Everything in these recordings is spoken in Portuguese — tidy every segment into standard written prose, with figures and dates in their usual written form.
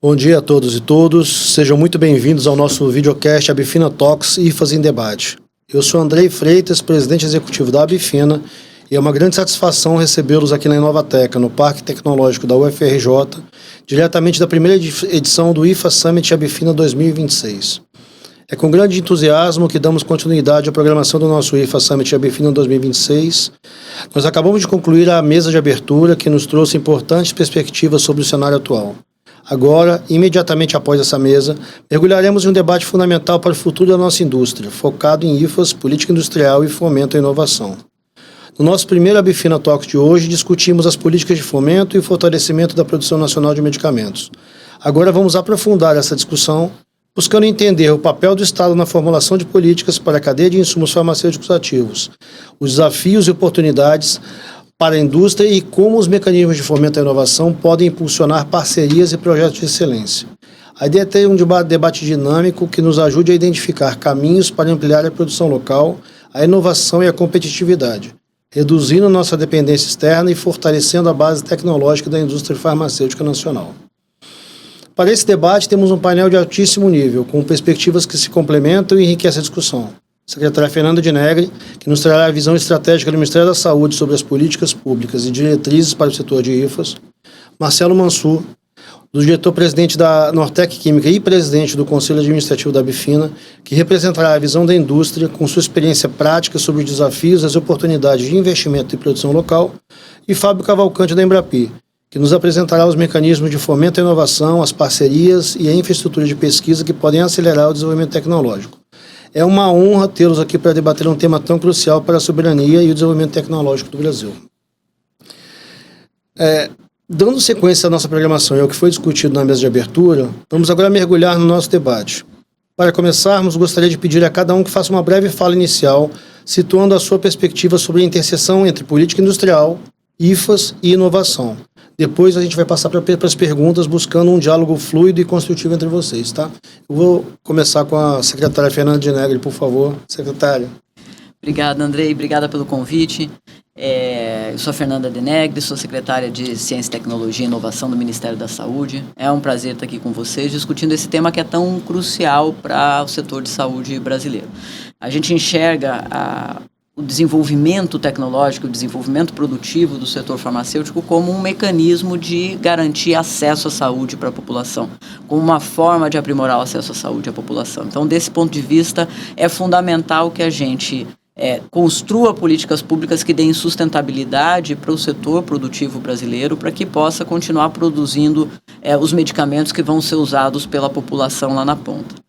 Bom dia a todos e todas, sejam muito bem-vindos ao nosso videocast Abifina Talks IFAS em Debate. Eu sou Andrei Freitas, presidente executivo da Abifina, e é uma grande satisfação recebê-los aqui na Inovateca, no Parque Tecnológico da UFRJ, diretamente da primeira edição do IFAS Summit Abifina 2026. É com grande entusiasmo que damos continuidade à programação do nosso IFAS Summit Abifina 2026. Nós acabamos de concluir a mesa de abertura que nos trouxe importantes perspectivas sobre o cenário atual. Agora, imediatamente após essa mesa, mergulharemos em um debate fundamental para o futuro da nossa indústria, focado em IFAS, política industrial e fomento à inovação. No nosso primeiro Abifina Talks de hoje, discutimos as políticas de fomento e o fortalecimento da produção nacional de medicamentos. Agora vamos aprofundar essa discussão, buscando entender o papel do Estado na formulação de políticas para a cadeia de insumos farmacêuticos ativos, os desafios e oportunidades para a indústria e como os mecanismos de fomento à inovação podem impulsionar parcerias e projetos de excelência. A ideia é ter um debate dinâmico que nos ajude a identificar caminhos para ampliar a produção local, a inovação e a competitividade, reduzindo nossa dependência externa e fortalecendo a base tecnológica da indústria farmacêutica nacional. Para esse debate, temos um painel de altíssimo nível, com perspectivas que se complementam e enriquecem a discussão. Secretária Fernanda Dinegri, que nos trará a visão estratégica do Ministério da Saúde sobre as políticas públicas e diretrizes para o setor de IFAS. Marcelo Mansur, do diretor-presidente da Nortec Química e presidente do Conselho Administrativo da Abifina, que representará a visão da indústria com sua experiência prática sobre os desafios e as oportunidades de investimento e produção local. E Fábio Cavalcante, da Embrapi, que nos apresentará os mecanismos de fomento à inovação, as parcerias e a infraestrutura de pesquisa que podem acelerar o desenvolvimento tecnológico. É uma honra tê-los aqui para debater um tema tão crucial para a soberania e o desenvolvimento tecnológico do Brasil. Dando sequência à nossa programação e ao que foi discutido na mesa de abertura, vamos agora mergulhar no nosso debate. Para começarmos, gostaria de pedir a cada um que faça uma breve fala inicial, situando a sua perspectiva sobre a interseção entre política industrial, IFAS e inovação. Depois a gente vai passar para as perguntas, buscando um diálogo fluido e construtivo entre vocês, tá? Eu vou começar com a secretária Fernanda Dinegri, por favor. Secretária. Obrigada, Andrei. Obrigada pelo convite. Eu sou a Fernanda Dinegri, sou secretária de Ciência, Tecnologia e Inovação do Ministério da Saúde. É um prazer estar aqui com vocês, discutindo esse tema que é tão crucial para o setor de saúde brasileiro. A gente enxerga o desenvolvimento tecnológico, o desenvolvimento produtivo do setor farmacêutico como um mecanismo de garantir acesso à saúde para a população, como uma forma de aprimorar o acesso à saúde à população. Então, desse ponto de vista, é fundamental que a gente construa políticas públicas que deem sustentabilidade para o setor produtivo brasileiro, para que possa continuar produzindo os medicamentos que vão ser usados pela população lá na ponta.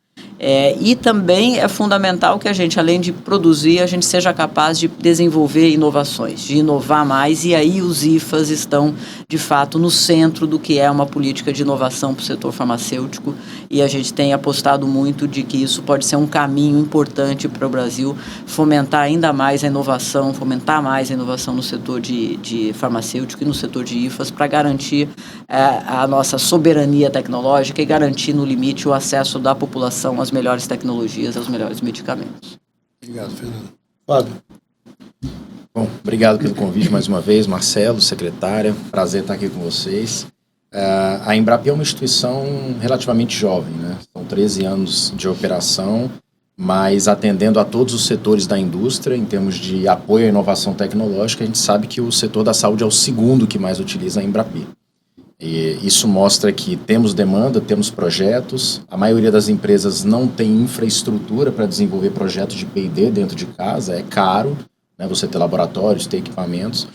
E também é fundamental que a gente, além de produzir, a gente seja capaz de desenvolver inovações, de inovar mais, e aí os IFAS estão, de fato, no centro do que é uma política de inovação para o setor farmacêutico, e a gente tem apostado muito de que isso pode ser um caminho importante para o Brasil fomentar ainda mais a inovação, fomentar mais a inovação no setor de farmacêutico e no setor de IFAS, para garantir a nossa soberania tecnológica e garantir, no limite, o acesso da população às melhores tecnologias, aos melhores medicamentos. Obrigado, Fernando. Fábio. Bom, obrigado pelo convite mais uma vez, Marcelo, secretária. Prazer estar aqui com vocês. A Embrapi é uma instituição relativamente jovem, né? São 13 anos de operação, mas atendendo a todos os setores da indústria, em termos de apoio à inovação tecnológica, a gente sabe que o setor da saúde é o segundo que mais utiliza a Embrapi. E isso mostra que temos demanda, temos projetos. A maioria das empresas não tem infraestrutura para desenvolver projetos de P&D dentro de casa, é caro, né, você ter laboratórios, ter equipamentos.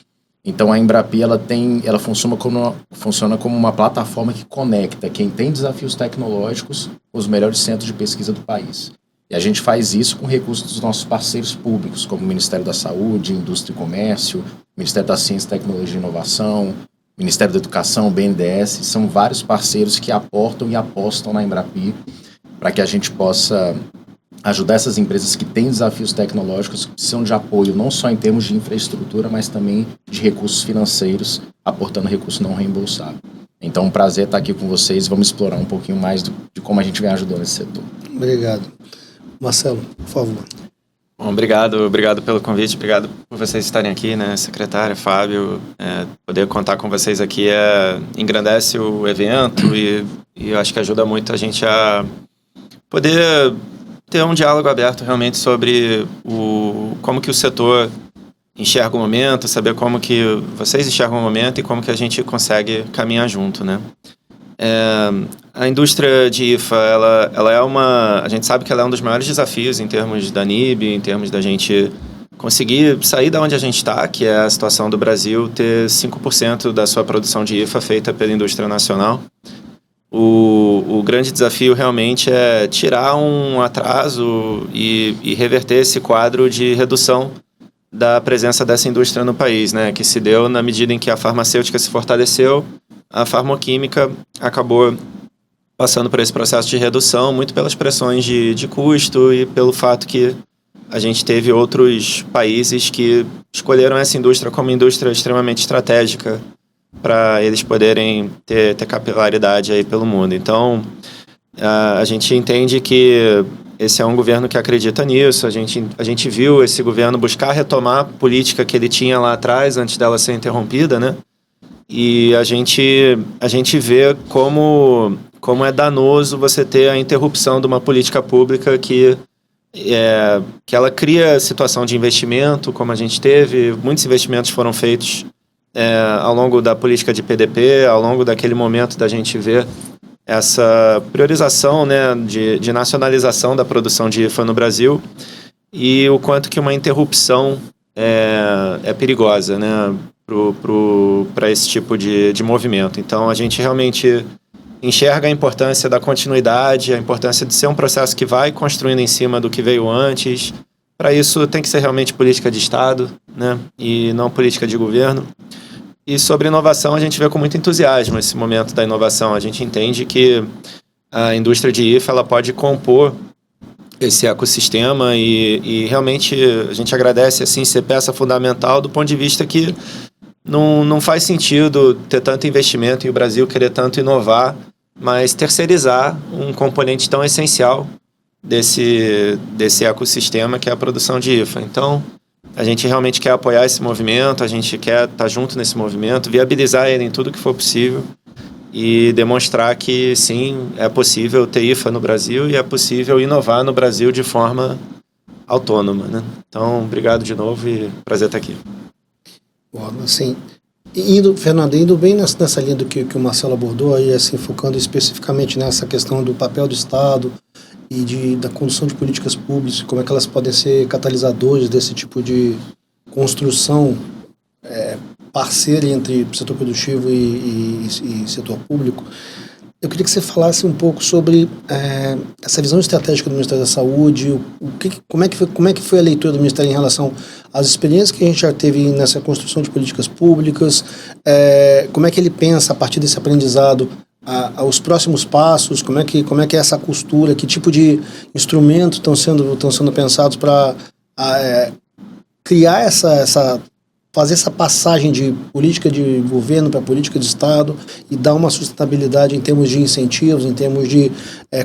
Então a Embrapi ela funciona como uma plataforma que conecta quem tem desafios tecnológicos com os melhores centros de pesquisa do país. E a gente faz isso com recursos dos nossos parceiros públicos, como o Ministério da Saúde, Indústria e Comércio, Ministério da Ciência, Tecnologia e Inovação, Ministério da Educação, o BNDES. São vários parceiros que aportam e apostam na Embrapi para que a gente possa ajudar essas empresas que têm desafios tecnológicos, que precisam de apoio não só em termos de infraestrutura, mas também de recursos financeiros, aportando recurso não reembolsável. Então, um prazer estar aqui com vocês. Vamos explorar um pouquinho mais de como a gente vem ajudando esse setor. Obrigado. Marcelo, por favor. Bom, obrigado pelo convite, obrigado por vocês estarem aqui, né, secretária, Fábio. Poder contar com vocês aqui engrandece o evento e E eu acho que ajuda muito a gente a poder ter um diálogo aberto realmente sobre como que o setor enxerga o momento, saber como que vocês enxergam o momento e como que a gente consegue caminhar junto, né? A indústria de IFA, ela é a gente sabe que ela é um dos maiores desafios em termos da NIB, em termos da gente conseguir sair da onde a gente está, que é a situação do Brasil ter 5% da sua produção de IFA feita pela indústria nacional. O grande desafio realmente é tirar um atraso e reverter esse quadro de redução da presença dessa indústria no país, né? Que se deu na medida em que a farmacêutica se fortaleceu, a farmoquímica acabou passando por esse processo de redução, muito pelas pressões de custo e pelo fato que a gente teve outros países que escolheram essa indústria como indústria extremamente estratégica para eles poderem ter capilaridade aí pelo mundo. Então, a gente entende que esse é um governo que acredita nisso. A gente viu esse governo buscar retomar a política que ele tinha lá atrás, antes dela ser interrompida, né? E a gente vê como é danoso você ter a interrupção de uma política pública que ela cria situação de investimento, como a gente teve. Muitos investimentos foram feitos ao longo da política de PDP, ao longo daquele momento da gente ver essa priorização, né, de nacionalização da produção de IFA no Brasil, e o quanto que uma interrupção é perigosa, né, para esse tipo de movimento. Então, a gente realmente enxerga a importância da continuidade, a importância de ser um processo que vai construindo em cima do que veio antes. Para isso, tem que ser realmente política de Estado, né, e não política de governo. E sobre inovação, a gente vê com muito entusiasmo esse momento da inovação. A gente entende que a indústria de IFA ela pode compor esse ecossistema e realmente a gente agradece assim, ser peça fundamental do ponto de vista que não faz sentido ter tanto investimento e o Brasil querer tanto inovar, mas terceirizar um componente tão essencial desse ecossistema que é a produção de IFA. Então, a gente realmente quer apoiar esse movimento, a gente quer estar junto nesse movimento, viabilizar ele em tudo que for possível e demonstrar que, sim, é possível ter IFA no Brasil e é possível inovar no Brasil de forma autônoma, né? Então, obrigado de novo e prazer estar aqui. Bom, assim, Fernando, indo bem nessa linha do que o Marcelo abordou, aí, assim, focando especificamente nessa questão do papel do Estado e da condução de políticas públicas, como é que elas podem ser catalisadores desse tipo de construção parceira entre setor produtivo e setor público. Eu queria que você falasse um pouco sobre essa visão estratégica do Ministério da Saúde, como é que foi a leitura do Ministério em relação às experiências que a gente já teve nessa construção de políticas públicas, como é que ele pensa a partir desse aprendizado os próximos passos, como é que é essa costura, que tipo de instrumentos estão sendo pensados para criar fazer essa passagem de política de governo para política de Estado e dar uma sustentabilidade em termos de incentivos, em termos de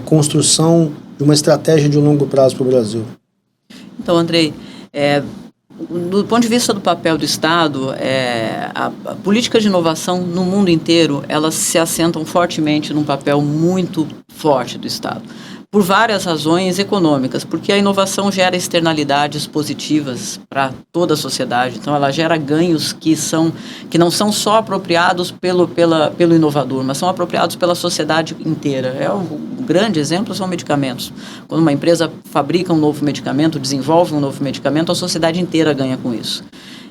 construção de uma estratégia de longo prazo para o Brasil. Então, Andrei, do ponto de vista do papel do Estado, a política de inovação no mundo inteiro, elas se assentam fortemente num papel muito forte do Estado. Por várias razões econômicas, porque a inovação gera externalidades positivas para toda a sociedade. Então, ela gera ganhos que não são só apropriados pelo inovador, mas são apropriados pela sociedade inteira. Um grande exemplo são medicamentos. Quando uma empresa fabrica um novo medicamento, desenvolve um novo medicamento, a sociedade inteira ganha com isso.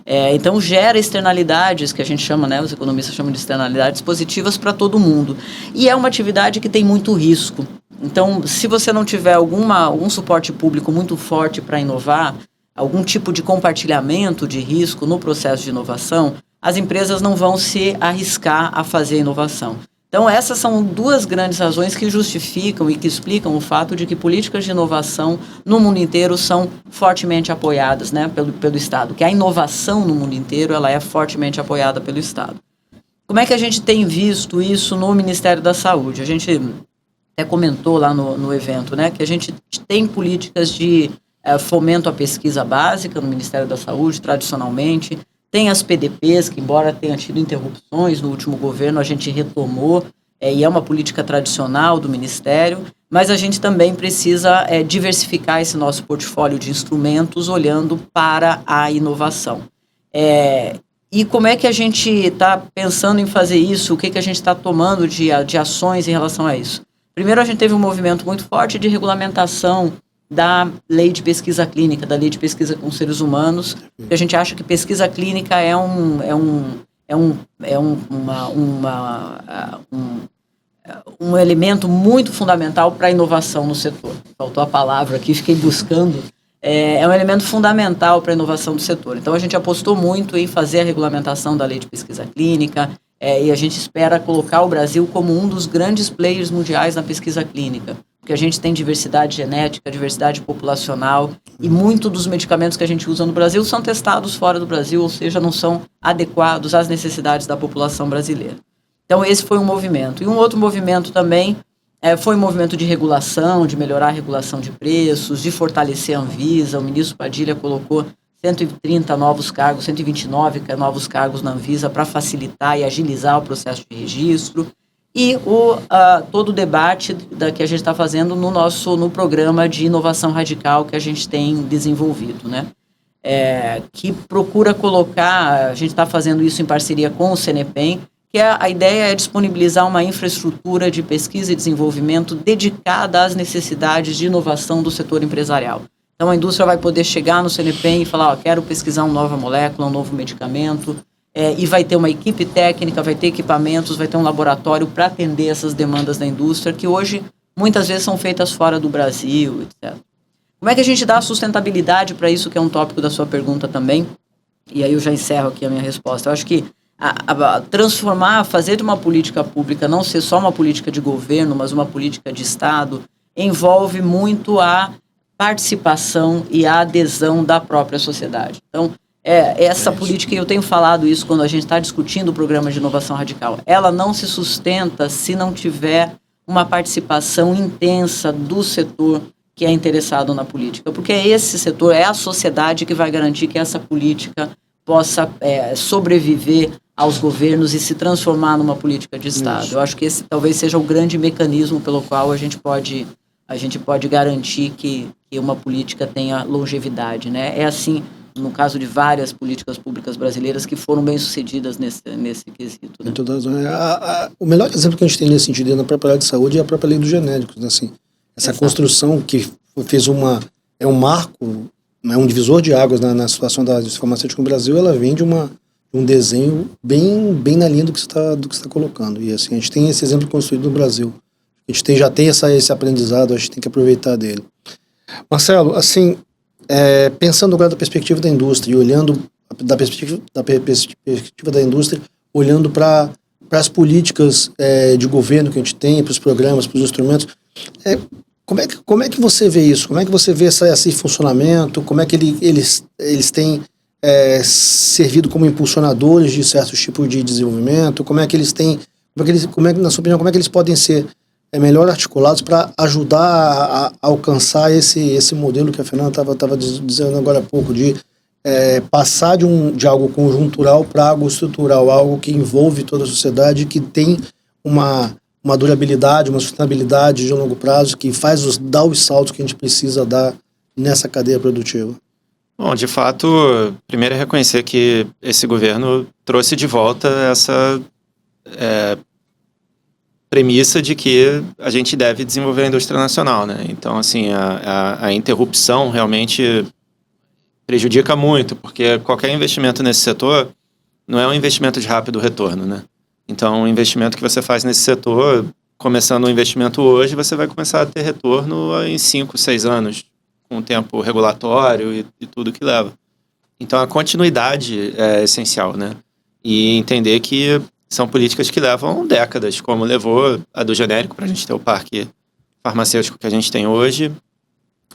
Então, gera externalidades, que a gente chama, os economistas chamam de externalidades positivas para todo mundo. E é uma atividade que tem muito risco. Então, se você não tiver algum suporte público muito forte para inovar, algum tipo de compartilhamento de risco no processo de inovação, as empresas não vão se arriscar a fazer inovação. Então, essas são duas grandes razões que justificam e que explicam o fato de que políticas de inovação no mundo inteiro são fortemente apoiadas, pelo Estado, que a inovação no mundo inteiro ela é fortemente apoiada pelo Estado. Como é que a gente tem visto isso no Ministério da Saúde? A gente até comentou lá no evento, que a gente tem políticas de fomento à pesquisa básica no Ministério da Saúde, tradicionalmente. Tem as PDPs, que embora tenha tido interrupções no último governo, a gente retomou e é uma política tradicional do Ministério, mas a gente também precisa diversificar esse nosso portfólio de instrumentos olhando para a inovação. E como é que a gente está pensando em fazer isso? O que a gente está tomando de ações em relação a isso? Primeiro, a gente teve um movimento muito forte de regulamentação da lei de pesquisa clínica, da lei de pesquisa com seres humanos, que a gente acha que pesquisa clínica é um elemento muito fundamental para a inovação no setor. Faltou a palavra aqui, fiquei buscando. É um elemento fundamental para a inovação do setor. Então, a gente apostou muito em fazer a regulamentação da lei de pesquisa clínica, e a gente espera colocar o Brasil como um dos grandes players mundiais na pesquisa clínica, porque a gente tem diversidade genética, diversidade populacional, e muito dos medicamentos que a gente usa no Brasil são testados fora do Brasil, ou seja, não são adequados às necessidades da população brasileira. Então, esse foi um movimento. E um outro movimento também foi um movimento de regulação, de melhorar a regulação de preços, de fortalecer a Anvisa. O ministro Padilha colocou 130 novos cargos, 129 novos cargos na Anvisa para facilitar e agilizar o processo de registro. E todo o debate que a gente está fazendo no programa de inovação radical que a gente tem desenvolvido, né? Que procura colocar, a gente está fazendo isso em parceria com o CNPEM, que a ideia é disponibilizar uma infraestrutura de pesquisa e desenvolvimento dedicada às necessidades de inovação do setor empresarial. Então, a indústria vai poder chegar no CNPEM e falar, quero pesquisar uma nova molécula, um novo medicamento, e vai ter uma equipe técnica, vai ter equipamentos, vai ter um laboratório para atender essas demandas da indústria, que hoje, muitas vezes, são feitas fora do Brasil, etc. Como é que a gente dá sustentabilidade para isso, que é um tópico da sua pergunta também? E aí eu já encerro aqui a minha resposta. Eu acho que fazer de uma política pública não ser só uma política de governo, mas uma política de Estado, envolve muito a participação e a adesão da própria sociedade. Então, essa política, e eu tenho falado isso quando a gente está discutindo o programa de inovação radical, ela não se sustenta se não tiver uma participação intensa do setor que é interessado na política, porque esse setor, a sociedade que vai garantir que essa política possa sobreviver aos governos e se transformar numa política de Estado. Isso. Eu acho que esse talvez seja o grande mecanismo pelo qual a gente pode garantir que uma política tenha longevidade, né? É assim no caso de várias políticas públicas brasileiras que foram bem-sucedidas nesse quesito. Né? O melhor exemplo que a gente tem nesse sentido na própria área de saúde é a própria lei dos genéricos. Né? Assim, essa Exato. Construção que fez um marco, né, um divisor de águas na situação da indústria farmacêutica no Brasil, ela vem de um desenho bem na linha do que você está colocando. E assim, a gente tem esse exemplo construído no Brasil. A gente já tem esse aprendizado, a gente tem que aproveitar dele. Marcelo, assim, pensando agora da perspectiva da indústria e olhando da perspectiva da indústria, olhando para as políticas de governo que a gente tem, para os programas, para os instrumentos, como é que você vê isso? Como é que você vê esse funcionamento? Como é que eles têm servido como impulsionadores de certos tipos de desenvolvimento? Como é que eles têm, na sua opinião, como é que eles podem ser melhor articulados para ajudar a alcançar esse modelo que a Fernanda estava dizendo agora há pouco, de passar de algo conjuntural para algo estrutural, algo que envolve toda a sociedade, que tem uma durabilidade, uma sustentabilidade de longo prazo, que dá os saltos que a gente precisa dar nessa cadeia produtiva? Bom, de fato, primeiro é reconhecer que esse governo trouxe de volta essa premissa de que a gente deve desenvolver a indústria nacional, né? Então, assim, a interrupção realmente prejudica muito, porque qualquer investimento nesse setor não é um investimento de rápido retorno, né? Então, o investimento que você faz nesse setor, começando um investimento hoje, você vai começar a ter retorno em 5, 6 anos, com o tempo regulatório e tudo que leva. Então, a continuidade é essencial, né? E entender que são políticas que levam décadas, como levou a do genérico, para a gente ter o parque farmacêutico que a gente tem hoje,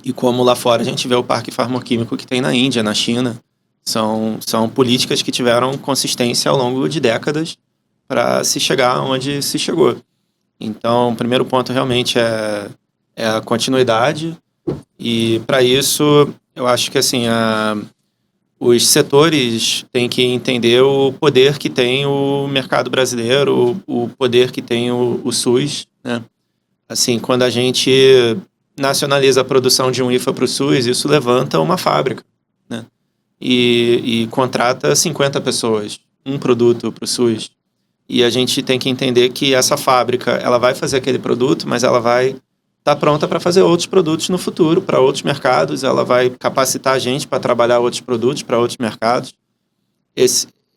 e como lá fora a gente vê o parque farmacoquímico que tem na Índia, na China. São políticas que tiveram consistência ao longo de décadas para se chegar onde se chegou. Então, o primeiro ponto realmente é a continuidade, e para isso eu acho que assim, os setores têm que entender o poder que tem o mercado brasileiro, o poder que tem o SUS, né? Assim, quando a gente nacionaliza a produção de um IFA para o SUS, isso levanta uma fábrica, né? E contrata 50 pessoas, um produto para o SUS. E a gente tem que entender que essa fábrica, ela vai fazer aquele produto, mas ela vai estar pronta para fazer outros produtos no futuro, para outros mercados, ela vai capacitar a gente para trabalhar outros produtos para outros mercados.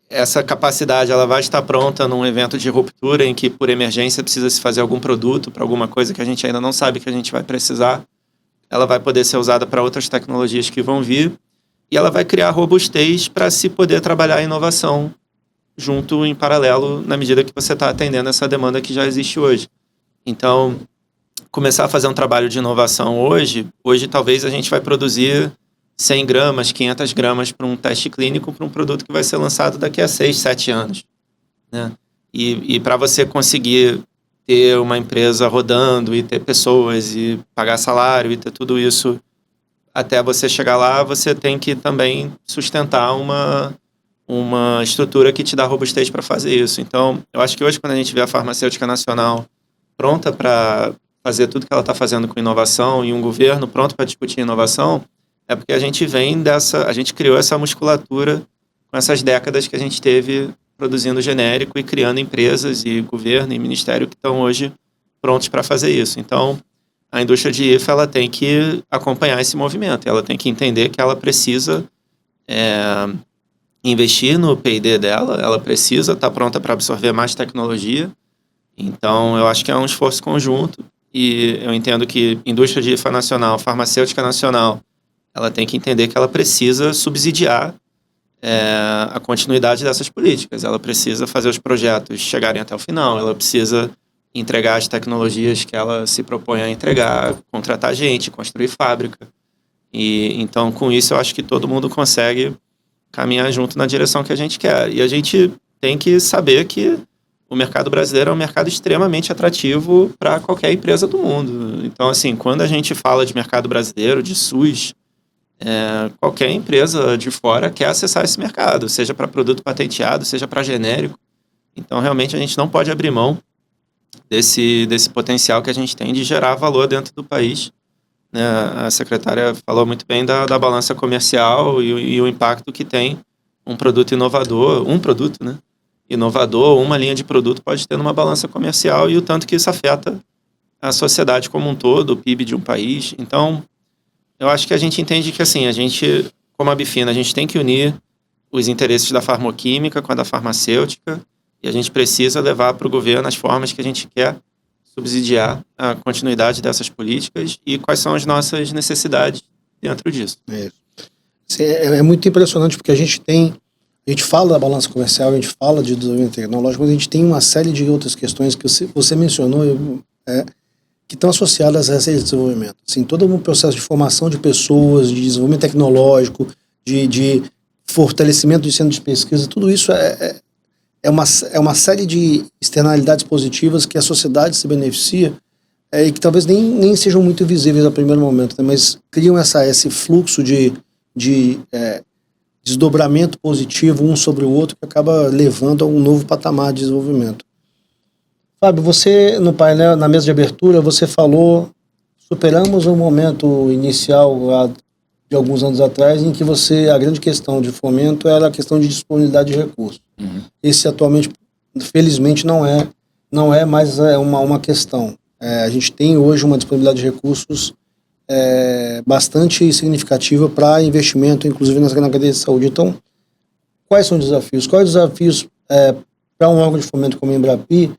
Essa capacidade, ela vai estar pronta num evento de ruptura em que, por emergência, precisa se fazer algum produto para alguma coisa que a gente ainda não sabe que a gente vai precisar. Ela vai poder ser usada para outras tecnologias que vão vir e ela vai criar robustez para se poder trabalhar a inovação junto em paralelo na medida que você está atendendo essa demanda que já existe hoje. Então, começar a fazer um trabalho de inovação hoje talvez a gente vai produzir 100 gramas, 500 gramas para um teste clínico para um produto que vai ser lançado daqui a 6, 7 anos, né? E para você conseguir ter uma empresa rodando e ter pessoas e pagar salário e ter tudo isso, até você chegar lá, você tem que também sustentar uma estrutura que te dá robustez para fazer isso. Então, eu acho que hoje, quando a gente vê a farmacêutica nacional pronta para fazer tudo que ela está fazendo com inovação e um governo pronto para discutir inovação, é porque a gente criou essa musculatura com essas décadas que a gente teve produzindo genérico e criando empresas e governo e ministério que estão hoje prontos para fazer isso. Então, a indústria de IFA, ela tem que acompanhar esse movimento, ela tem que entender que ela precisa investir no P&D dela, ela precisa estar pronta para absorver mais tecnologia. Então, eu acho que é um esforço conjunto e eu entendo que indústria de IFA nacional, farmacêutica nacional, ela tem que entender que ela precisa subsidiar a continuidade dessas políticas. Ela precisa fazer os projetos chegarem até o final, ela precisa entregar as tecnologias que ela se propõe a entregar, contratar gente, construir fábrica. E então, com isso, eu acho que todo mundo consegue caminhar junto na direção que a gente quer. E a gente tem que saber que o mercado brasileiro é um mercado extremamente atrativo para qualquer empresa do mundo. Então, assim, quando a gente fala de mercado brasileiro, de SUS, qualquer empresa de fora quer acessar esse mercado, seja para produto patenteado, seja para genérico. Então, realmente, a gente não pode abrir mão desse potencial que a gente tem de gerar valor dentro do país, né? A secretária falou muito bem da balança comercial e o impacto que tem um produto inovador, né? Inovador, uma linha de produto pode ter numa balança comercial e o tanto que isso afeta a sociedade como um todo, o PIB de um país. Então, eu acho que a gente entende que, assim, a gente, como a Bifina, a gente tem que unir os interesses da farmoquímica com a da farmacêutica e a gente precisa levar para o governo as formas que a gente quer subsidiar a continuidade dessas políticas e quais são as nossas necessidades dentro disso. É muito impressionante porque a gente fala da balança comercial, a gente fala de desenvolvimento tecnológico, mas a gente tem uma série de outras questões que você mencionou que estão associadas a esse desenvolvimento. Assim, todo um processo de formação de pessoas, de desenvolvimento tecnológico, de fortalecimento de centros de pesquisa, tudo isso é uma série de externalidades positivas que a sociedade se beneficia e que talvez nem sejam muito visíveis a primeiro momento, né, mas criam esse fluxo de desdobramento positivo um sobre o outro que acaba levando a um novo patamar de desenvolvimento. Fábio, você no painel, na mesa de abertura, você falou, superamos um momento inicial de alguns anos atrás em que a grande questão de fomento era a questão de disponibilidade de recursos. Uhum. Esse atualmente, felizmente, não é mais uma questão. A gente tem hoje uma disponibilidade de recursos bastante significativa para investimento, inclusive na cadeia de saúde. Então, quais são os desafios? Quais os desafios para um órgão de fomento como a Embrapi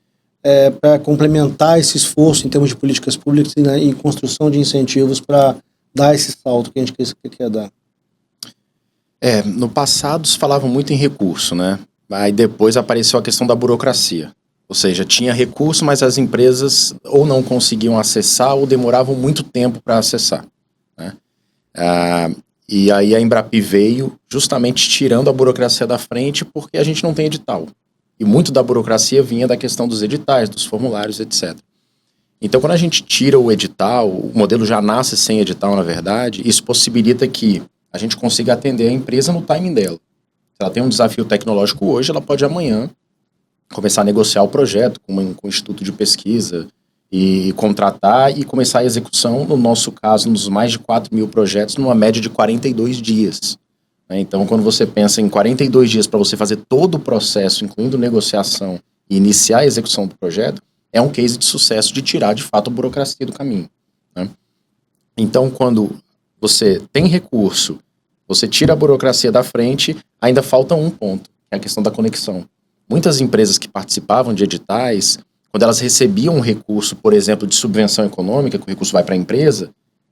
para complementar esse esforço em termos de políticas públicas e construção de incentivos para dar esse salto que a gente quer dar? No passado se falava muito em recurso, né? Aí depois apareceu a questão da burocracia. Ou seja, tinha recurso, mas as empresas ou não conseguiam acessar ou demoravam muito tempo para acessar, né? E aí a Embrapi veio justamente tirando a burocracia da frente porque a gente não tem edital. E muito da burocracia vinha da questão dos editais, dos formulários, etc. Então, quando a gente tira o edital, o modelo já nasce sem edital, na verdade, isso possibilita que a gente consiga atender a empresa no timing dela. Se ela tem um desafio tecnológico hoje, ela pode amanhã começar a negociar o projeto com o instituto de pesquisa e contratar e começar a execução, no nosso caso, nos mais de 4.000 projetos, numa média de 42 dias. Então, quando você pensa em 42 dias para você fazer todo o processo, incluindo negociação e iniciar a execução do projeto, é um case de sucesso de tirar, de fato, a burocracia do caminho. Então, quando você tem recurso, você tira a burocracia da frente, ainda falta um ponto, que é a questão da conexão. Muitas empresas que participavam de editais, quando elas recebiam um recurso, por exemplo, de subvenção econômica, que o recurso vai para a empresa,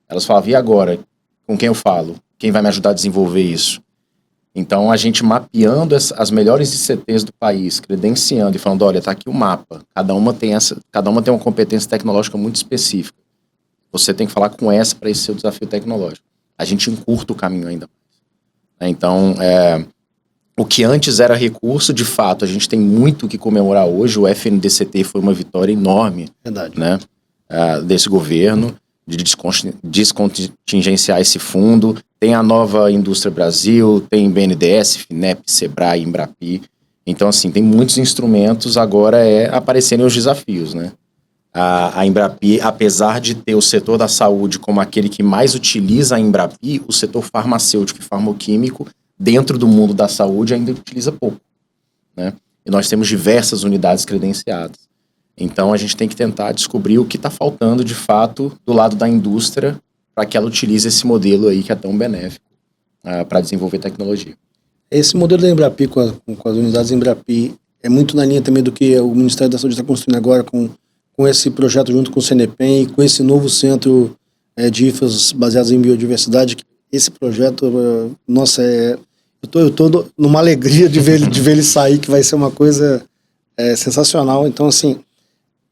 elas falavam, e agora? Com quem eu falo? Quem vai me ajudar a desenvolver isso? Então, a gente mapeando as melhores ICTs do país, credenciando e falando, olha, está aqui o mapa, cada uma tem uma competência tecnológica muito específica. Você tem que falar com essa para esse seu desafio tecnológico. A gente encurta o caminho ainda mais. Então, o que antes era recurso, de fato, a gente tem muito o que comemorar hoje. O FNDCT foi uma vitória enorme. Verdade. Né, desse governo, de descontingenciar esse fundo. Tem a nova Indústria Brasil, tem BNDES, FINEP, SEBRAE, Embrapi. Então, assim, tem muitos instrumentos, agora aparecerem os desafios, né? A Embrapi, apesar de ter o setor da saúde como aquele que mais utiliza a Embrapi, o setor farmacêutico e farmoquímico, dentro do mundo da saúde, ainda utiliza pouco, né? E nós temos diversas unidades credenciadas. Então, a gente tem que tentar descobrir o que está faltando, de fato, do lado da indústria, para que ela utilize esse modelo aí que é tão benéfico para desenvolver tecnologia. Esse modelo da Embrapi, com as unidades Embrapi, é muito na linha também do que o Ministério da Saúde está construindo agora com esse projeto junto com o CNPEM e com esse novo centro de IFAs baseados em biodiversidade. Esse projeto, nossa, eu tô numa alegria de ver ele sair, que vai ser uma coisa sensacional. Então, assim,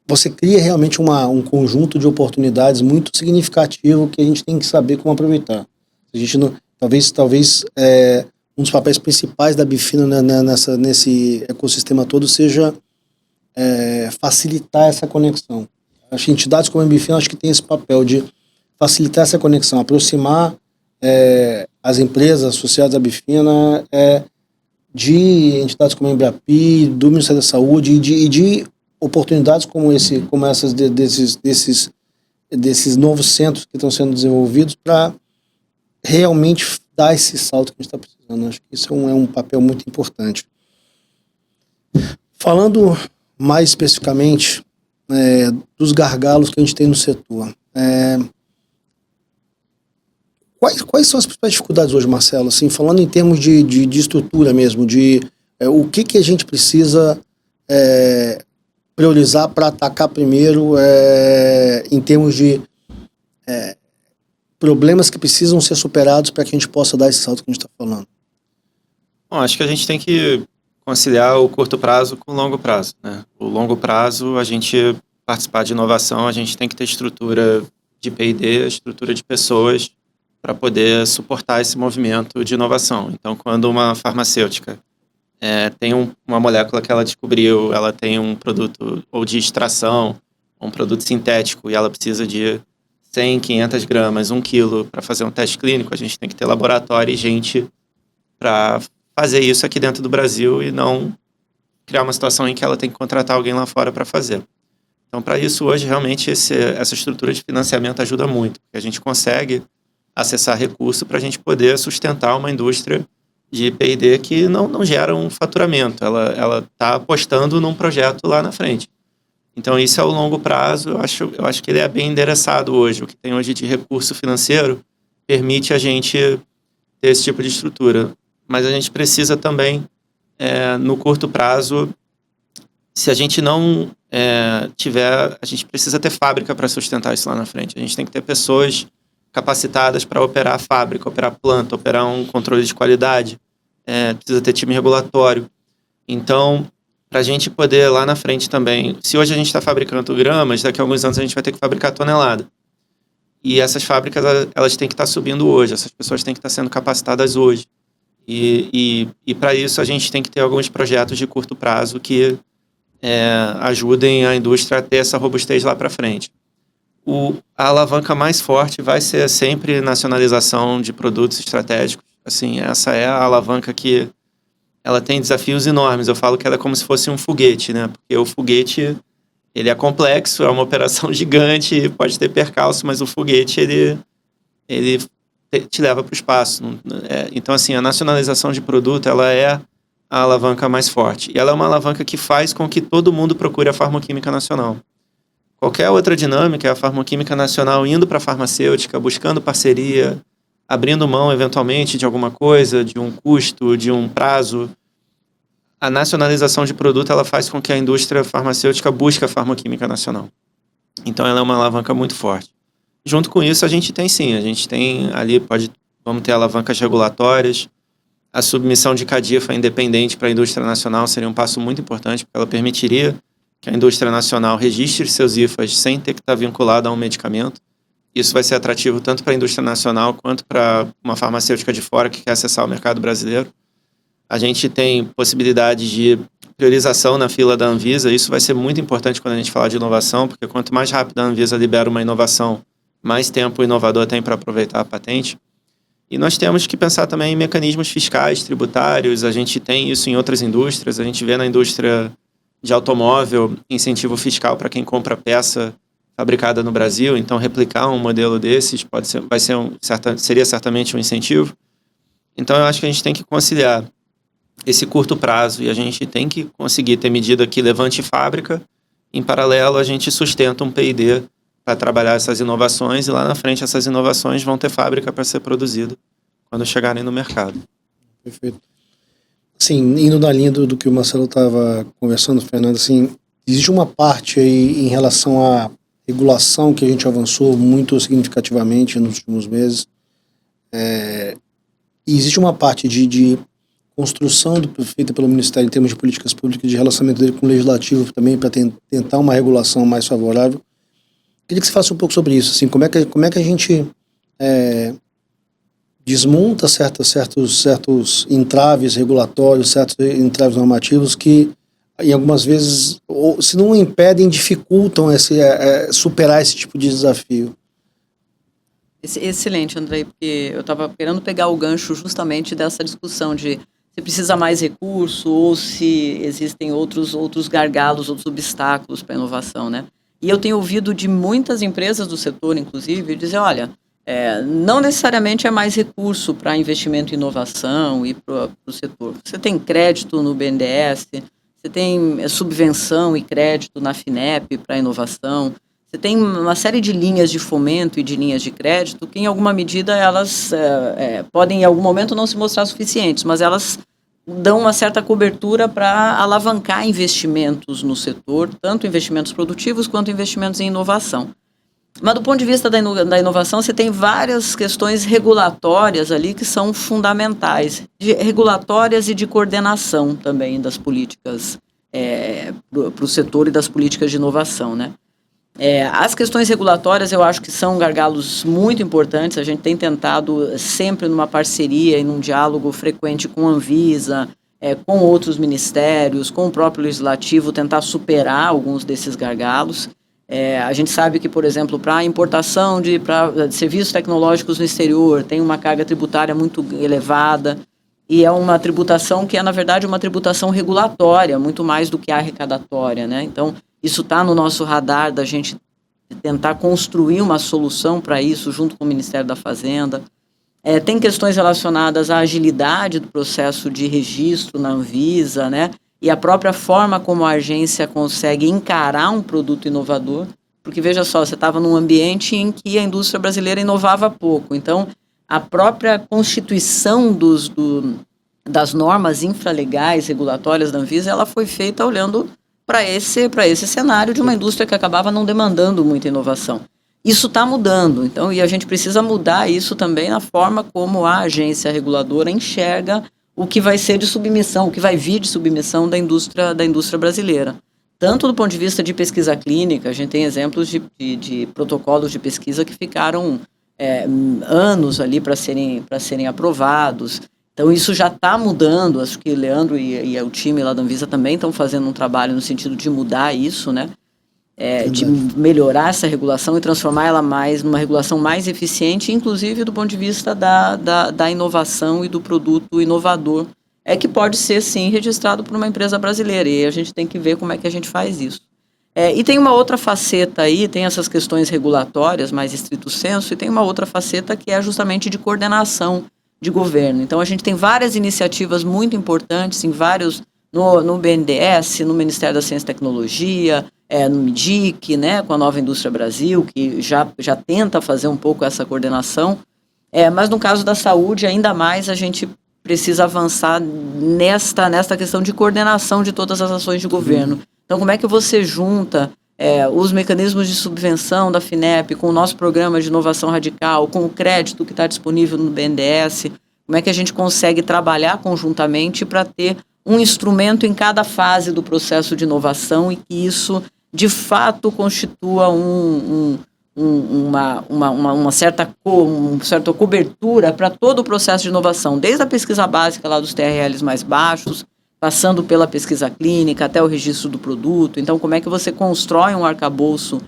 você cria realmente um conjunto de oportunidades muito significativo que a gente tem que saber como aproveitar. A gente não, talvez um dos papéis principais da Bifina nesse ecossistema todo seja facilitar essa conexão. As entidades como a Bifina acho que tem esse papel de facilitar essa conexão, aproximar as empresas associadas à Bifina de entidades como a Embrapi, do Ministério da Saúde e de oportunidades como essas desses novos centros que estão sendo desenvolvidos para realmente dar esse salto que a gente está precisando. Acho que isso é um papel muito importante. Falando mais especificamente dos gargalos que a gente tem no setor, quais são as principais dificuldades hoje, Marcelo? Assim, falando em termos de estrutura mesmo, o que a gente precisa priorizar para atacar primeiro em termos de problemas que precisam ser superados para que a gente possa dar esse salto que a gente está falando? Bom, acho que a gente tem que conciliar o curto prazo com o longo prazo, né? O longo prazo, a gente participar de inovação, a gente tem que ter estrutura de P&D, estrutura de pessoas para poder suportar esse movimento de inovação. Então, quando uma farmacêutica tem uma molécula que ela descobriu, ela tem um produto ou de extração, um produto sintético, e ela precisa de 100, 500 gramas, 1 quilo para fazer um teste clínico, a gente tem que ter laboratório e gente para fazer isso aqui dentro do Brasil e não criar uma situação em que ela tem que contratar alguém lá fora para fazer. Então, para isso, hoje, realmente, essa estrutura de financiamento ajuda muito, porque a gente consegue acessar recurso para a gente poder sustentar uma indústria de P&D que não gera um faturamento, ela está apostando num projeto lá na frente. Então, isso é o longo prazo, eu acho que ele é bem endereçado hoje. O que tem hoje de recurso financeiro permite a gente ter esse tipo de estrutura. Mas a gente precisa também, no curto prazo, se a gente não a gente precisa ter fábrica para sustentar isso lá na frente. A gente tem que ter pessoas capacitadas para operar a fábrica, operar a planta, operar um controle de qualidade. Precisa ter time regulatório. Então, para a gente poder lá na frente também, se hoje a gente está fabricando gramas, daqui a alguns anos a gente vai ter que fabricar tonelada. E essas fábricas, elas têm que estar subindo hoje, essas pessoas têm que estar sendo capacitadas hoje. E para isso a gente tem que ter alguns projetos de curto prazo que ajudem a indústria a ter essa robustez lá para frente. a alavanca mais forte vai ser sempre nacionalização de produtos estratégicos. Assim, essa é a alavanca que ela tem desafios enormes. Eu falo que ela é como se fosse um foguete, né? Porque o foguete, ele é complexo, é uma operação gigante, pode ter percalço, mas o foguete, ele te leva para o espaço. Então, assim, a nacionalização de produto, ela é a alavanca mais forte. E ela é uma alavanca que faz com que todo mundo procure a farmacoquímica nacional. Qualquer outra dinâmica é a farmacoquímica nacional indo para a farmacêutica, buscando parceria, abrindo mão, eventualmente, de alguma coisa, de um custo, de um prazo. A nacionalização de produto, ela faz com que a indústria farmacêutica busque a farmacoquímica nacional. Então, ela é uma alavanca muito forte. Junto com isso, a gente tem ali, vamos ter alavancas regulatórias. A submissão de CADIFA independente para a indústria nacional seria um passo muito importante, porque ela permitiria que a indústria nacional registre seus IFAs sem ter que estar vinculada a um medicamento. Isso vai ser atrativo tanto para a indústria nacional quanto para uma farmacêutica de fora que quer acessar o mercado brasileiro. A gente tem possibilidade de priorização na fila da Anvisa. Isso vai ser muito importante quando a gente falar de inovação, porque quanto mais rápido a Anvisa libera uma inovação, mais tempo o inovador tem para aproveitar a patente. E nós temos que pensar também em mecanismos fiscais, tributários. A gente tem isso em outras indústrias. A gente vê na indústria de automóvel incentivo fiscal para quem compra peça fabricada no Brasil. Então, replicar um modelo desses seria certamente um incentivo. Então, eu acho que a gente tem que conciliar esse curto prazo e a gente tem que conseguir ter medida que levante fábrica. Em paralelo, a gente sustenta um P&D para trabalhar essas inovações e lá na frente essas inovações vão ter fábrica para ser produzida quando chegarem no mercado. Perfeito. Sim, indo na linha do que o Marcelo estava conversando, Fernando, assim, existe uma parte aí em relação à regulação que a gente avançou muito significativamente nos últimos meses. E existe uma parte de construção feita pelo Ministério em termos de políticas públicas, de relacionamento dele com o Legislativo também, para tentar uma regulação mais favorável. Queria que você falasse um pouco sobre isso, assim, como é que a gente desmonta certos entraves regulatórios, certos entraves normativos que, em algumas vezes, se não impedem, dificultam superar esse tipo de desafio. Excelente, Andrei, porque eu estava querendo pegar o gancho justamente dessa discussão de se precisa mais recurso ou se existem outros gargalos, outros obstáculos para a inovação, né? E eu tenho ouvido de muitas empresas do setor, inclusive, dizer, olha, não necessariamente é mais recurso para investimento em inovação e para o setor. Você tem crédito no BNDES, você tem subvenção e crédito na FINEP para inovação, você tem uma série de linhas de fomento e de linhas de crédito que, em alguma medida, elas podem, em algum momento, não se mostrar suficientes, mas elas dão uma certa cobertura para alavancar investimentos no setor, tanto investimentos produtivos quanto investimentos em inovação. Mas do ponto de vista da inovação, você tem várias questões regulatórias ali que são fundamentais, regulatórias e de coordenação também das políticas para o setor e das políticas de inovação, né? As questões regulatórias eu acho que são gargalos muito importantes. A gente tem tentado sempre numa parceria e num diálogo frequente com a Anvisa, com outros ministérios, com o próprio Legislativo, tentar superar alguns desses gargalos. A gente sabe que, por exemplo, para a importação de serviços tecnológicos no exterior, tem uma carga tributária muito elevada e é uma tributação que é, na verdade, uma tributação regulatória, muito mais do que arrecadatória, né? Então, isso está no nosso radar da gente tentar construir uma solução para isso junto com o Ministério da Fazenda. Tem questões relacionadas à agilidade do processo de registro na Anvisa, né? E a própria forma como a agência consegue encarar um produto inovador, porque veja só, você estava num ambiente em que a indústria brasileira inovava pouco, então a própria constituição das normas infralegais, regulatórias da Anvisa, ela foi feita olhando para esse cenário de uma indústria que acabava não demandando muita inovação. Isso está mudando, então, e a gente precisa mudar isso também na forma como a agência reguladora enxerga o que vai ser de submissão, o que vai vir de submissão da indústria brasileira. Tanto do ponto de vista de pesquisa clínica, a gente tem exemplos de protocolos de pesquisa que ficaram anos ali para serem aprovados. Então, isso já está mudando. Acho que o Leandro e o time lá da Anvisa também estão fazendo um trabalho no sentido de mudar isso, né? de melhorar essa regulação e transformar ela numa regulação mais eficiente, inclusive do ponto de vista da inovação e do produto inovador, que pode ser, sim, registrado por uma empresa brasileira, e a gente tem que ver como é que a gente faz isso. E tem uma outra faceta aí, tem essas questões regulatórias, mais estrito senso, e tem uma outra faceta que é justamente de coordenação de governo. Então, a gente tem várias iniciativas muito importantes em vários, no BNDES, no Ministério da Ciência e Tecnologia, no MIDIC, né, com a Nova Indústria Brasil, que já tenta fazer um pouco essa coordenação, mas no caso da saúde, ainda mais a gente precisa avançar nesta questão de coordenação de todas as ações de governo. Então, como é que você junta os mecanismos de subvenção da FINEP com o nosso programa de inovação radical, com o crédito que está disponível no BNDES? Como é que a gente consegue trabalhar conjuntamente para ter um instrumento em cada fase do processo de inovação e que isso, de fato, constitua uma certa cobertura para todo o processo de inovação, desde a pesquisa básica lá dos TRLs mais baixos, passando pela pesquisa clínica até o registro do produto. Então, como é que você constrói um arcabouço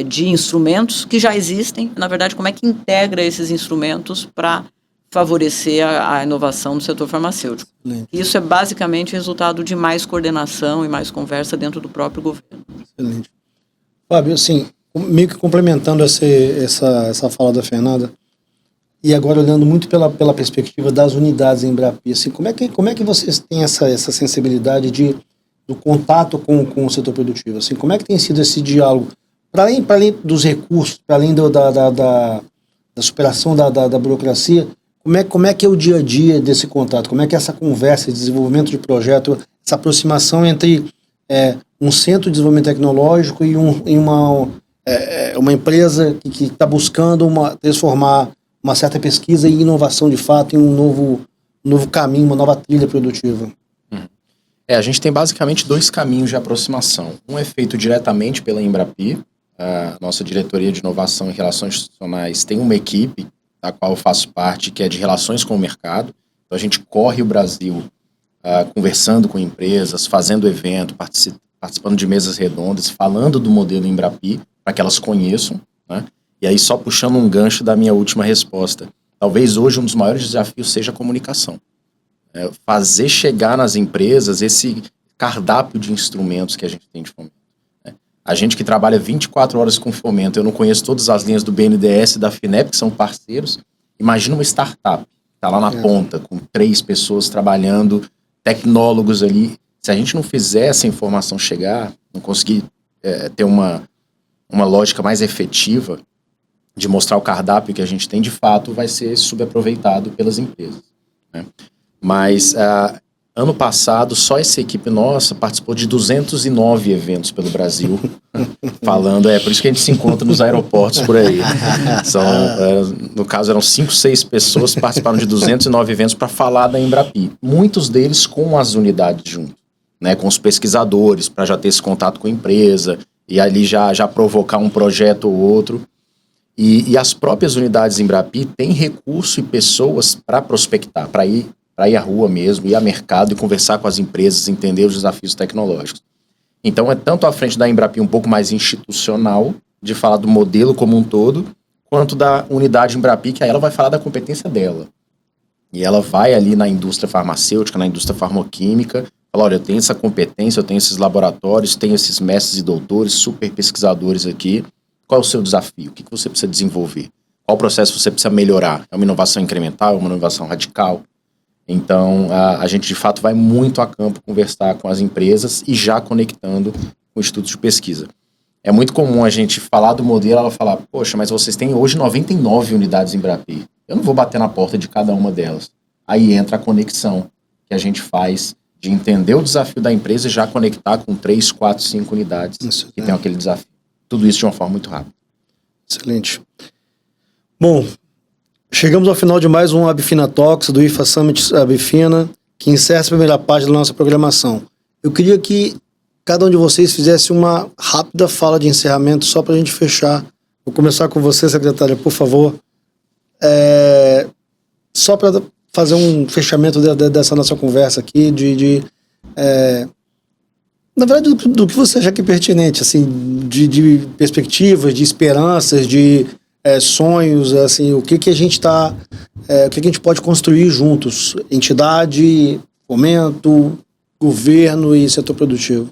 de instrumentos que já existem? Na verdade, como é que integra esses instrumentos para favorecer a inovação do setor farmacêutico? Isso é basicamente resultado de mais coordenação e mais conversa dentro do próprio governo. Excelente. Fábio, assim, meio que complementando essa fala da Fernanda, e agora olhando muito pela perspectiva das unidades em Embrapi, assim, como é que vocês têm essa sensibilidade do contato com o setor produtivo? Assim, como é que tem sido esse diálogo? Para além dos recursos, para além da superação da burocracia, como é que é o dia a dia desse contato? Como é que é essa conversa, desenvolvimento de projeto, essa aproximação entre um centro de desenvolvimento tecnológico e uma empresa que está buscando transformar uma certa pesquisa e inovação de fato em um novo caminho, uma nova trilha produtiva? A gente tem basicamente dois caminhos de aproximação. Um é feito diretamente pela Embrapi. A nossa diretoria de inovação e relações institucionais tem uma equipe da qual eu faço parte, que é de relações com o mercado. Então a gente corre o Brasil conversando com empresas, fazendo evento, participando de mesas redondas, falando do modelo Embrapi, para que elas conheçam, né? E aí, só puxando um gancho da minha última resposta, talvez hoje um dos maiores desafios seja a comunicação. Fazer chegar nas empresas esse cardápio de instrumentos que a gente tem de fomento. A gente que trabalha 24 horas com fomento, eu não conheço todas as linhas do BNDES e da FINEP, que são parceiros. Imagina uma startup, está lá na ponta, com 3 pessoas trabalhando, tecnólogos ali. Se a gente não fizer essa informação chegar, não conseguir ter uma lógica mais efetiva de mostrar o cardápio que a gente tem, de fato, vai ser subaproveitado pelas empresas, né? Mas, ano passado, só essa equipe nossa participou de 209 eventos pelo Brasil, falando, por isso que a gente se encontra nos aeroportos por aí. No caso, eram 5, 6 pessoas que participaram de 209 eventos para falar da Embrapi. Muitos deles com as unidades junto, né, com os pesquisadores, para já ter esse contato com a empresa, e ali já provocar um projeto ou outro. E as próprias unidades Embrapi têm recurso e pessoas para prospectar, para ir à rua mesmo, ir ao mercado e conversar com as empresas, entender os desafios tecnológicos. Então é tanto à frente da Embrapi um pouco mais institucional, de falar do modelo como um todo, quanto da unidade Embrapi, que aí ela vai falar da competência dela. E ela vai ali na indústria farmacêutica, na indústria farmoquímica, falar, olha, eu tenho essa competência, eu tenho esses laboratórios, tenho esses mestres e doutores, super pesquisadores aqui. Qual é o seu desafio? O que você precisa desenvolver? Qual processo você precisa melhorar? É uma inovação incremental? É uma inovação radical? Então, a gente, de fato, vai muito a campo conversar com as empresas e já conectando com institutos de pesquisa. É muito comum a gente falar do modelo, ela falar, poxa, mas vocês têm hoje 99 unidades Embrapi. Eu não vou bater na porta de cada uma delas. Aí entra a conexão que a gente faz de entender o desafio da empresa e já conectar com 3, 4, 5 unidades que tem aquele desafio. Tudo isso de uma forma muito rápida. Excelente. Bom, chegamos ao final de mais um Abifina Talks do IFA Summit Abifina, que encerra a primeira parte da nossa programação. Eu queria que cada um de vocês fizesse uma rápida fala de encerramento só para a gente fechar. Vou começar com você, secretária, por favor. Só para fazer um fechamento dessa nossa conversa aqui, Na verdade, do que você acha que é pertinente, assim, de perspectivas, de esperanças, de sonhos, assim, o que a gente o que a gente pode construir juntos? Entidade, fomento, governo e setor produtivo.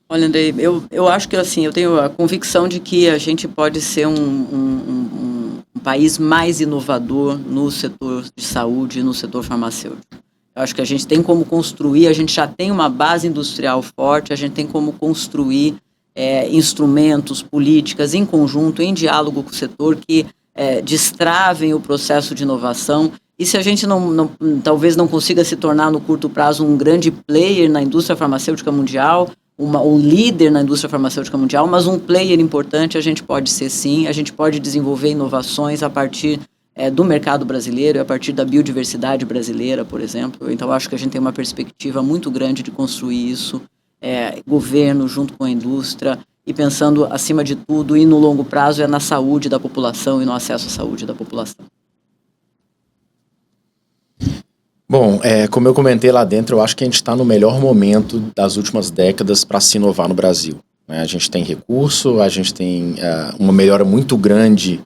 Olha, Andrei, eu acho que assim, eu tenho a convicção de que a gente pode ser um país mais inovador no setor de saúde e no setor farmacêutico. Eu acho que a gente tem como construir, a gente já tem uma base industrial forte, a gente tem como construir instrumentos, políticas em conjunto, em diálogo com o setor, que destravem o processo de inovação. E se a gente talvez não consiga se tornar no curto prazo um grande player na indústria farmacêutica mundial, um líder na indústria farmacêutica mundial, mas um player importante a gente pode ser sim, a gente pode desenvolver inovações a partir do mercado brasileiro e a partir da biodiversidade brasileira, por exemplo. Então, acho que a gente tem uma perspectiva muito grande de construir isso, governo junto com a indústria, e pensando, acima de tudo, e no longo prazo, na saúde da população e no acesso à saúde da população. Bom, como eu comentei lá dentro, eu acho que a gente está no melhor momento das últimas décadas para se inovar no Brasil. A gente tem recurso, a gente tem uma melhora muito grande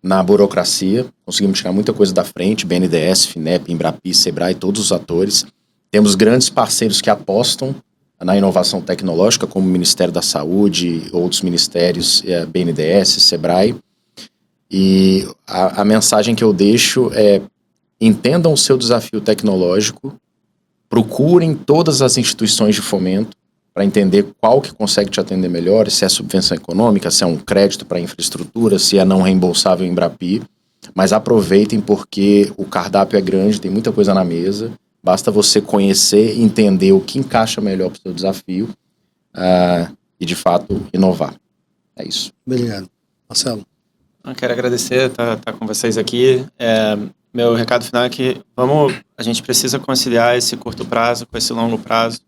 na burocracia, conseguimos tirar muita coisa da frente, BNDES, FINEP, Embrapi, Sebrae, todos os atores. Temos grandes parceiros que apostam na inovação tecnológica, como o Ministério da Saúde, outros ministérios, BNDES, Sebrae. E a mensagem que eu deixo é: entendam o seu desafio tecnológico, procurem todas as instituições de fomento para entender qual que consegue te atender melhor, se é subvenção econômica, se é um crédito para infraestrutura, se é não reembolsável em Embrapi, mas aproveitem porque o cardápio é grande, tem muita coisa na mesa, basta você conhecer e entender o que encaixa melhor para o seu desafio e, de fato, inovar. É isso. Obrigado. Marcelo. Eu quero agradecer estar com vocês aqui. Meu recado final é que a gente precisa conciliar esse curto prazo com esse longo prazo.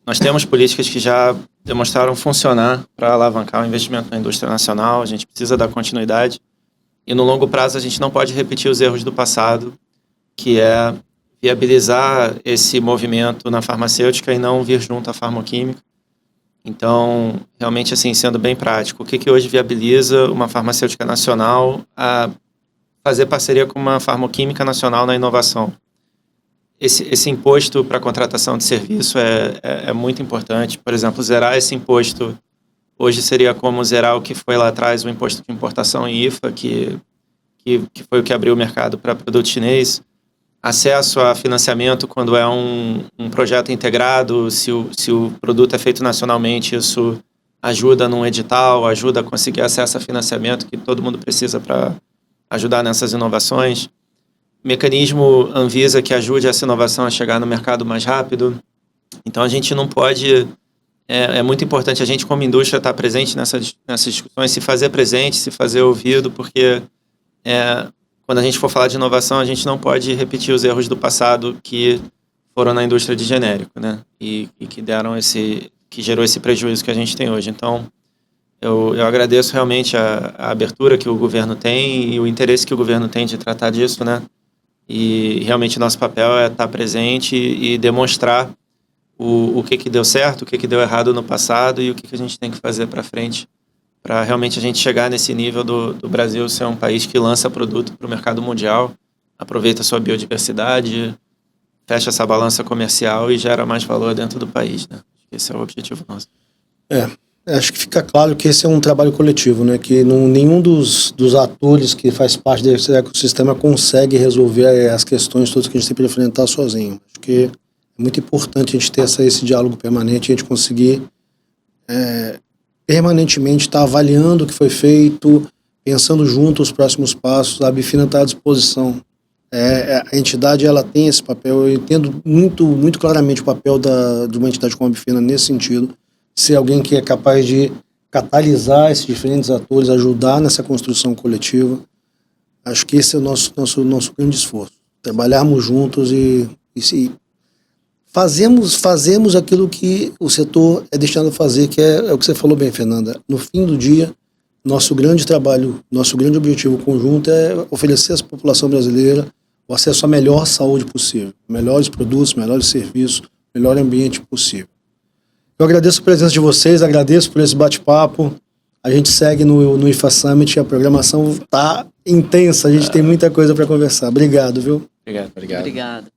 Nós temos políticas que já demonstraram funcionar para alavancar o investimento na indústria nacional, a gente precisa dar continuidade. E no longo prazo a gente não pode repetir os erros do passado, que é viabilizar esse movimento na farmacêutica e não vir junto à farmoquímica. Então, realmente, assim, sendo bem prático, o que hoje viabiliza uma farmacêutica nacional a fazer parceria com uma farmoquímica nacional na inovação? Esse imposto para contratação de serviço é muito importante. Por exemplo, zerar esse imposto hoje seria como zerar o que foi lá atrás, o imposto de importação em IFA, que foi o que abriu o mercado para produto chinês. Acesso a financiamento quando é um projeto integrado, se o produto é feito nacionalmente, isso ajuda num edital, ajuda a conseguir acesso a financiamento que todo mundo precisa para ajudar nessas inovações. Mecanismo Anvisa que ajude essa inovação a chegar no mercado mais rápido. Então, a gente não pode... É muito importante a gente, como indústria, estar presente nessas discussões, se fazer presente, se fazer ouvido, porque quando a gente for falar de inovação, a gente não pode repetir os erros do passado que foram na indústria de genérico, né? E que gerou esse prejuízo que a gente tem hoje. Então, eu agradeço realmente a abertura que o governo tem e o interesse que o governo tem de tratar disso, né? E realmente nosso papel é estar presente e demonstrar o que deu certo, o que deu errado no passado e o que a gente tem que fazer para frente para realmente a gente chegar nesse nível do Brasil ser um país que lança produto para o mercado mundial, aproveita a sua biodiversidade, fecha essa balança comercial e gera mais valor dentro do país, né? Esse é o objetivo nosso. Acho que fica claro que esse é um trabalho coletivo, né? Que nenhum dos atores que faz parte desse ecossistema consegue resolver as questões todas que a gente tem para enfrentar sozinho. Acho que é muito importante a gente ter esse diálogo permanente, a gente conseguir permanentemente estar avaliando o que foi feito, pensando junto os próximos passos. A Abifina está à disposição. A entidade ela tem esse papel, eu entendo muito claramente o papel de uma entidade como a Abifina nesse sentido, ser alguém que é capaz de catalisar esses diferentes atores, ajudar nessa construção coletiva. Acho que esse é o nosso grande esforço. Trabalharmos juntos e fazemos aquilo que o setor é destinado a fazer, que é o que você falou bem, Fernanda. No fim do dia, nosso grande trabalho, nosso grande objetivo conjunto é oferecer à população brasileira o acesso à melhor saúde possível, melhores produtos, melhores serviços, melhor ambiente possível. Eu agradeço a presença de vocês, agradeço por esse bate-papo. A gente segue no IFA Summit, a programação tá intensa, a gente tem muita coisa para conversar. Obrigado, viu? Obrigado. Obrigado.